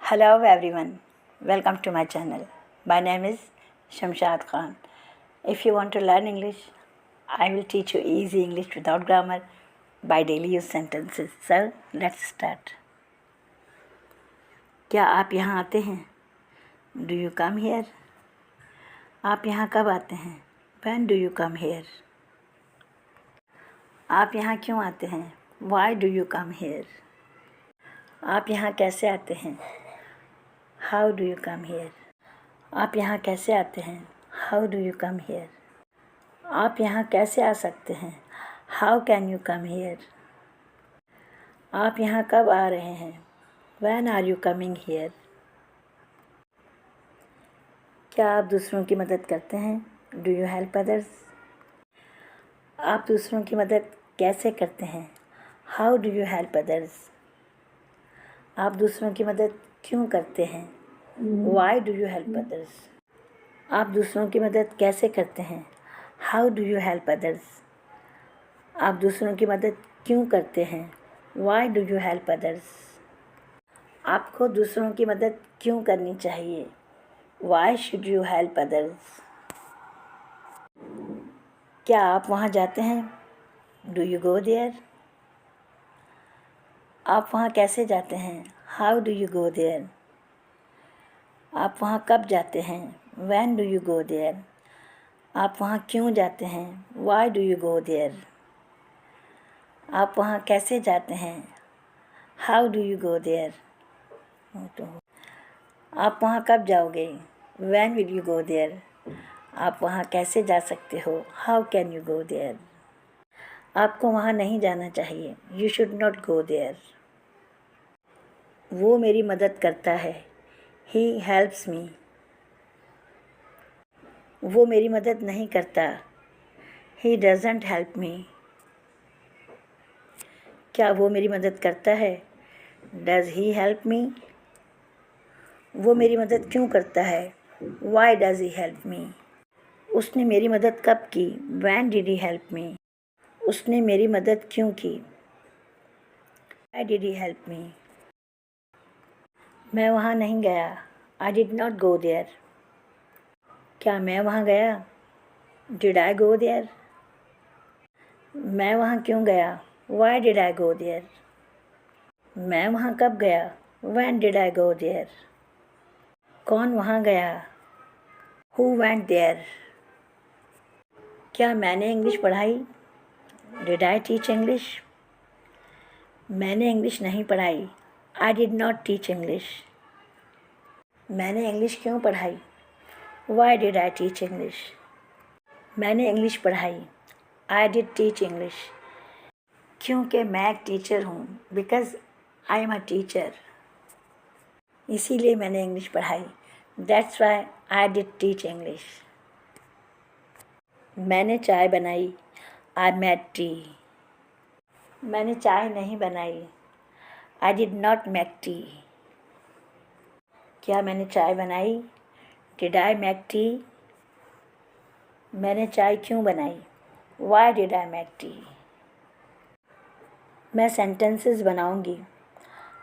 Hello everyone, welcome to my channel. My name is Shamshad Khan. If you want to learn English, I will teach you easy English without grammar by daily use sentences. So let's start. क्या आप यहाँ आते हैं? Do you come here? आप यहाँ कब आते हैं? When do you come here? आप यहाँ क्यों आते हैं? Why do you come here? आप यहाँ कैसे आते हैं? How do you come here? आप यहाँ कैसे आते हैं? How do you come here? आप यहाँ कैसे आ सकते हैं? How can you come here? आप यहाँ कब आ रहे हैं? When are you coming here? क्या आप दूसरों की मदद करते हैं? Do you help others? आप दूसरों की मदद कैसे करते हैं? How do you help others? आप दूसरों की मदद क्यों करते हैं? Why do you help others? आप दूसरों की मदद कैसे करते हैं? How do you help others? आप दूसरों की मदद क्यों करते हैं? Why do you help others? आपको दूसरों की मदद क्यों करनी चाहिए? Why should you help others? क्या आप वहाँ जाते हैं? Do you go there? आप वहाँ कैसे जाते हैं? How do you go there? आप वहाँ कब जाते हैं? When do you go there? आप वहाँ क्यों जाते हैं? Why do you go there? आप वहाँ कैसे जाते हैं? How do you go there? आप वहाँ कब जाओगे? When will you go there? आप वहाँ कैसे जा सकते हो? How can you go there? आपको वहाँ नहीं जाना चाहिए. You should not go there. वो मेरी मदद करता है. He helps me. वो मेरी मदद नहीं करता. He doesn't help me. क्या वो मेरी मदद करता है? Does he help me? वो मेरी मदद क्यों करता है? Why does he help me? उसने मेरी मदद कब की? When did he help me? उसने मेरी मदद क्यों की? Why did he help me? मैं वहाँ नहीं गया. I did not go there. क्या मैं वहाँ गया? Did I go there? मैं वहाँ क्यों गया? Why did I go there? मैं वहाँ कब गया? When did I go there? कौन वहाँ गया? Who went there? क्या मैंने इंग्लिश पढ़ाई? Did I teach English? मैंने इंग्लिश नहीं पढ़ाई. I did not teach English. मैंने इंग्लिश क्यों पढ़ाई? Why did I teach English? मैंने इंग्लिश पढ़ाई. I did teach English. क्योंकि मैं एक टीचर हूँ. Because I am a teacher. इसीलिए मैंने इंग्लिश पढ़ाई. That's why I did teach English. मैंने चाय बनाई. I made tea. मैंने चाय नहीं बनाई. I did not make tea. क्या मैंने चाय बनाई? Did I make tea? मैंने चाय क्यों बनाई? Why did I make tea? मैं sentences बनाऊंगी.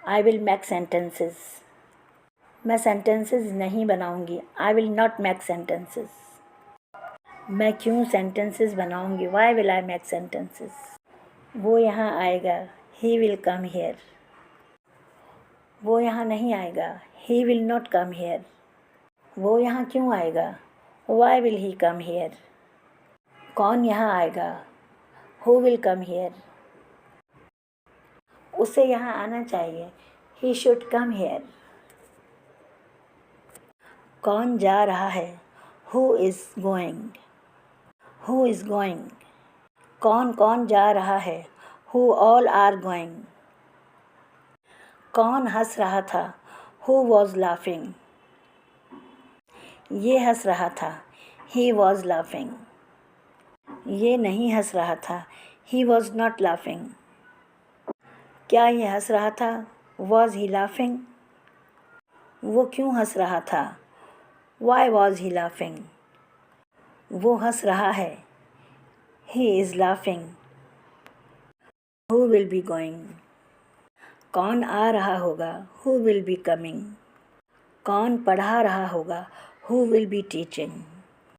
I will make sentences. मैं sentences नहीं बनाऊंगी. I will not make sentences. मैं क्यों sentences बनाऊंगी? Why will I make sentences? वो यहाँ आएगा. He will come here. वो यहाँ नहीं आएगा. He will not come here. वो यहाँ क्यों आएगा? Why will he come here? कौन यहाँ आएगा? Who will come here? उसे यहाँ आना चाहिए. He should come here. कौन जा रहा है? Who is going? Who is going? कौन कौन जा रहा है? Who all are going? कौन हंस रहा था? Who was laughing? ये हंस रहा था. He was laughing. ये नहीं हंस रहा था. He was not laughing. क्या ये हंस रहा था? Was he laughing? वो क्यों हंस रहा था? Why was he laughing? वो हंस रहा है. He is laughing. Who will be going? कौन आ रहा होगा? Who will be coming? कौन पढ़ा रहा होगा? Who will be teaching?